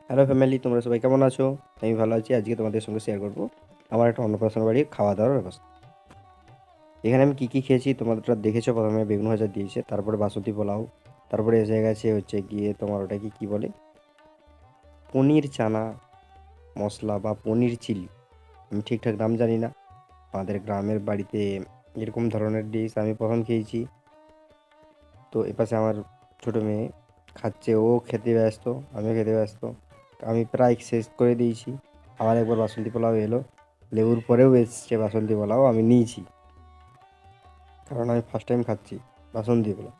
Hello family, তোমরা সবাই কেমন আছো? আমি ভালো আছি। আজকে তোমাদের সঙ্গে শেয়ার করব আমার একটা অন্নপ্রাশন বাড়ির খাওয়া দাওয়ার ব্যবস্থা। এখানে আমি কী দেখেছো, প্রথমে বেগুন ভাজা দিয়েছে, তারপরে বাসন্তী পোলাও, তারপরে এসে গেছে হচ্ছে গিয়ে তোমার ওটা কি বলে, পনির চানা মশলা বা পনির চিলি। আমি ঠিকঠাক নাম জানি না। আমাদের গ্রামের বাড়িতে এরকম ধরনের ডিশ আমি প্রথম খেয়েছি। তো এপাশে আমার ছোটো মেয়ে খাচ্ছে, ও খেতে ব্যস্ত, আমিও খেতে ব্যস্ত। আমি প্রায় শেষ করে দিয়েছি। আবার একবার বাসন্তী পোলাও এলো, লেবুর পরেও এসছে বাসন্তী পোলাও, আমি নিয়েছি কারণ আমি ফার্স্ট টাইম খাচ্ছি বাসন্তী পোলাও।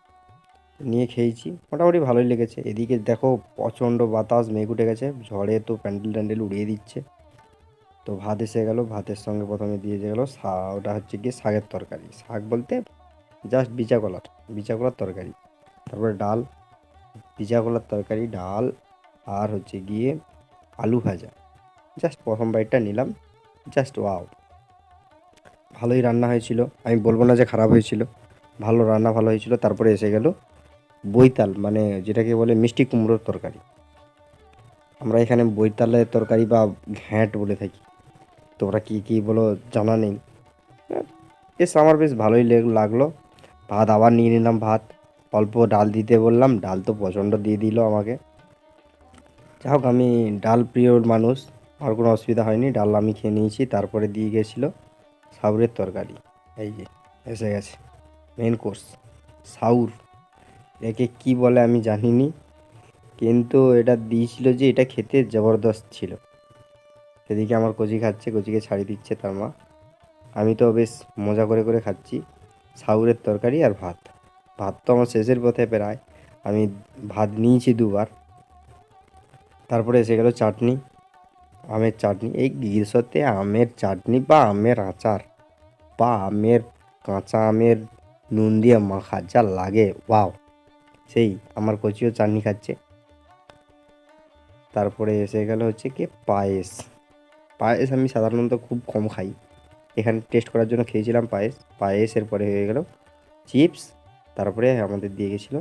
নিয়ে খেয়েছি, মোটামুটি ভালোই লেগেছে। এদিকে দেখো প্রচণ্ড বাতাস, মেঘ উঠে গেছে, ঝড়ে তো প্যান্ডেল ট্যান্ডেল উড়িয়ে দিচ্ছে। তো ভাত এসে গেল, ভাতের সঙ্গে প্রথমে দিয়ে গেলো ওটা হচ্ছে গিয়ে শাকের তরকারি। শাক বলতে জাস্ট বিচা কলার তরকারি। তারপরে ডাল, ভিজা কলার তরকারি, ডাল, আর হচ্ছে গিয়ে আলু ভাজা। জাস্ট প্রথম বাইটটা নিলাম, জাস্ট ওয়াও, ভালোই রান্না হয়েছিল। আমি বলবো না যে খারাপ হয়েছিল, ভালো হয়েছিল। তারপরে এসে গেল বৈতাল, মানে যেটাকে বলে মিষ্টি কুমড়োর তরকারি। আমরা এখানে বৈতালের তরকারি বা ঘ্যাঁট বলে থাকি, তোমরা কী বলো জানা নেই। আমার বেশ ভালোই লাগলো। ভাত আবার নিয়ে নিলাম, ভাত অল্প ডাল দিতে বললাম, ডাল তো প্রচণ্ড দিয়ে দিল আমাকে। যাই হোক, আমি ডাল প্রিয় মানুষ, আর কোনো অসুবিধা হয়নি, ডাল আমি খেয়ে নিয়েছি। তারপরে দিয়ে গেছিলো সাউরের তরকারি। এই যে এসে গেছে মেন কোর্স, সাউর। একে কি বলে আমি জানিনি, কিন্তু এটা দিয়েছিল যে এটা খেতে জবরদস্ত ছিল। সেদিকে আমার কচি খাচ্ছে, কচিকে ছাড়িয়ে দিচ্ছে তার মা। আমি তো বেশ মজা করে করে খাচ্ছি সাউরের তরকারি আর ভাত। ভাত তো আমার শেষের পথে প্রায়, আমি ভাত নিয়েছি দুবার। তারপরে এসে গেল চাটনি, আমের চাটনি। এই গ্রীষ্মতে আমের চাটনি বা আমের আচার বা কাঁচা আমের নুন দিয়ে মাখা যা লাগে, ওয়াও! সেই আমার কচিও চাটনি খাচ্ছে। তারপরে এসে গেল হচ্ছে কি পায়েস। পায়েস আমি সাধারণত খুব কম খাই, এখানে টেস্ট করার জন্য খেয়েছিলাম পায়েস। পায়েসের পরে হয়ে গেল চিপস, তারপরে আমাদের দিয়ে গেছিলো